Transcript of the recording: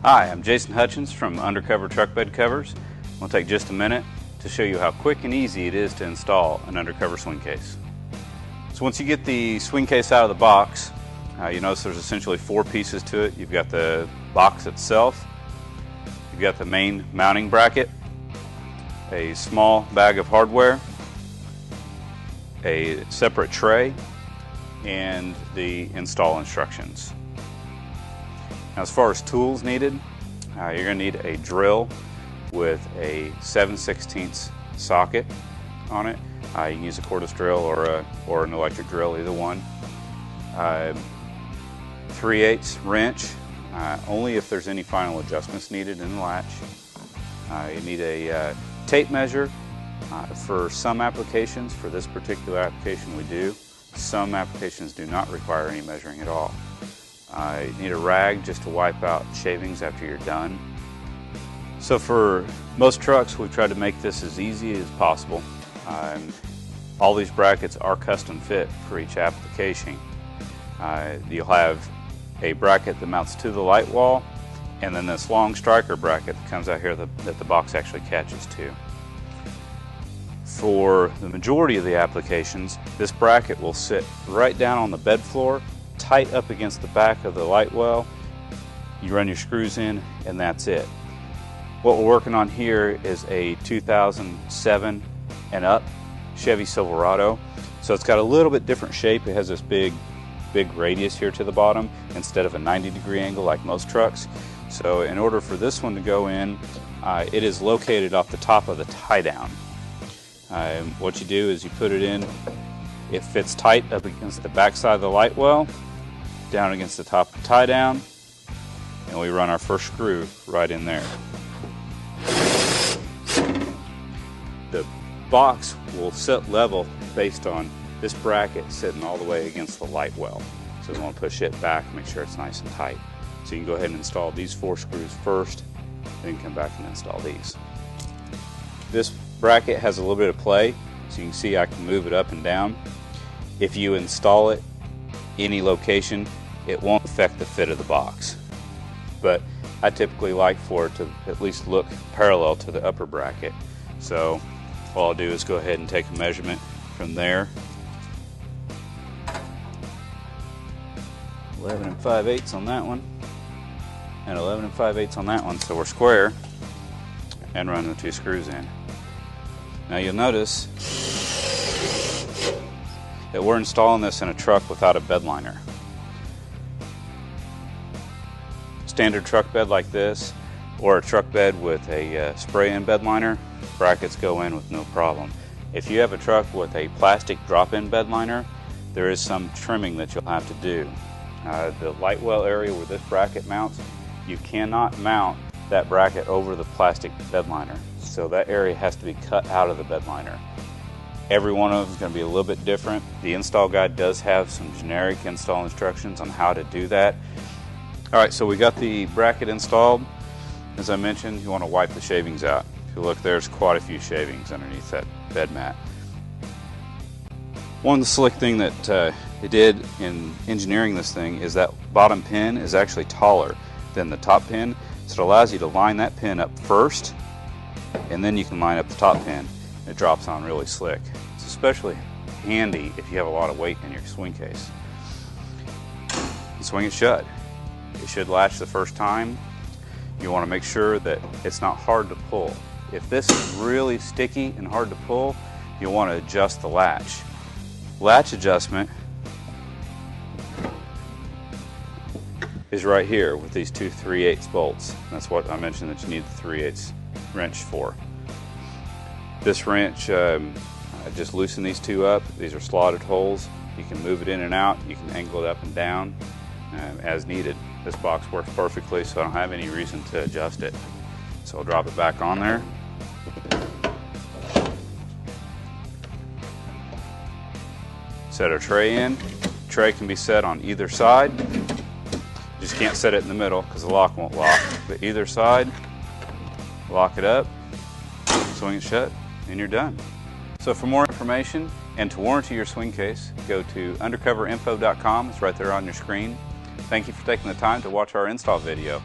Hi, I'm Jason Hutchins from UnderCover Truck Bed Covers. We'll take just a minute to show you how quick and easy it is to install an UnderCover swing case. So once you get the swing case out of the box, you notice there's essentially four pieces to it. You've got the box itself, you've got the main mounting bracket, a small bag of hardware, a separate tray, and the install instructions. Now, as far as tools needed, you're going to need a drill with a 7/16 socket on it. You can use a cordless drill or an electric drill, either one. 3/8 wrench, only if there's any final adjustments needed in the latch. You need a tape measure for some applications. For this particular application we do. Some applications do not require any measuring at all. You need a rag just to wipe out shavings after you're done. So for most trucks, we've tried to make this as easy as possible. All these brackets are custom fit for each application. You'll have a bracket that mounts to the light wall, and then this long striker bracket that comes out here that the box actually catches to. For the majority of the applications, this bracket will sit right down on the bed floor, tight up against the back of the light well. You run your screws in, and that's it. What we're working on here is a 2007 and up Chevy Silverado. So it's got a little bit different shape. It has this big radius here to the bottom instead of a 90-degree angle like most trucks. So in order for this one to go in, it is located off the top of the tie down. What you do is you put it in, it fits tight up against the back side of the light well, down against the top of the tie down, and we run our first screw right in there. The box will sit level based on this bracket sitting all the way against the light well. So we want to push it back and make sure it's nice and tight. So you can go ahead and install these four screws first, then come back and install these. This bracket has a little bit of play, so you can see I can move it up and down. If you install it any location, it won't affect the fit of the box. But I typically like for it to at least look parallel to the upper bracket. So all I'll do is go ahead and take a measurement from there. 11 5/8 on that one, and 11 5/8 on that one, so we're square, and run the two screws in. Now you'll notice that we're installing this in a truck without a bed liner. Standard truck bed like this, or a truck bed with a spray-in bed liner, brackets go in with no problem. If you have a truck with a plastic drop-in bed liner, there is some trimming that you'll have to do. The light well area where this bracket mounts, you cannot mount that bracket over the plastic bed liner. So that area has to be cut out of the bed liner. Every one of them is going to be a little bit different. The install guide does have some generic install instructions on how to do that. Alright, so we got the bracket installed. As I mentioned, you want to wipe the shavings out. If you look, there's quite a few shavings underneath that bed mat. One slick thing that they did in engineering this thing is that bottom pin is actually taller than the top pin, so it allows you to line that pin up first, and then you can line up the top pin. It drops on really slick. It's especially handy if you have a lot of weight in your swing case. And swing it shut. It should latch the first time. You want to make sure that it's not hard to pull. If this is really sticky and hard to pull, you'll want to adjust the latch. Latch adjustment is right here with these two 3/8 bolts. That's what I mentioned that you need the 3/8 wrench for. This wrench, just loosen these two up. These are slotted holes. You can move it in and out. You can angle it up and down as needed. This box works perfectly, so I don't have any reason to adjust it. So I'll drop it back on there. Set our tray in. Tray can be set on either side. You just can't set it in the middle because the lock won't lock. But either side, lock it up, swing it shut, and you're done. So for more information and to warranty your swing case, go to undercoverinfo.com. It's right there on your screen. Thank you for taking the time to watch our install video.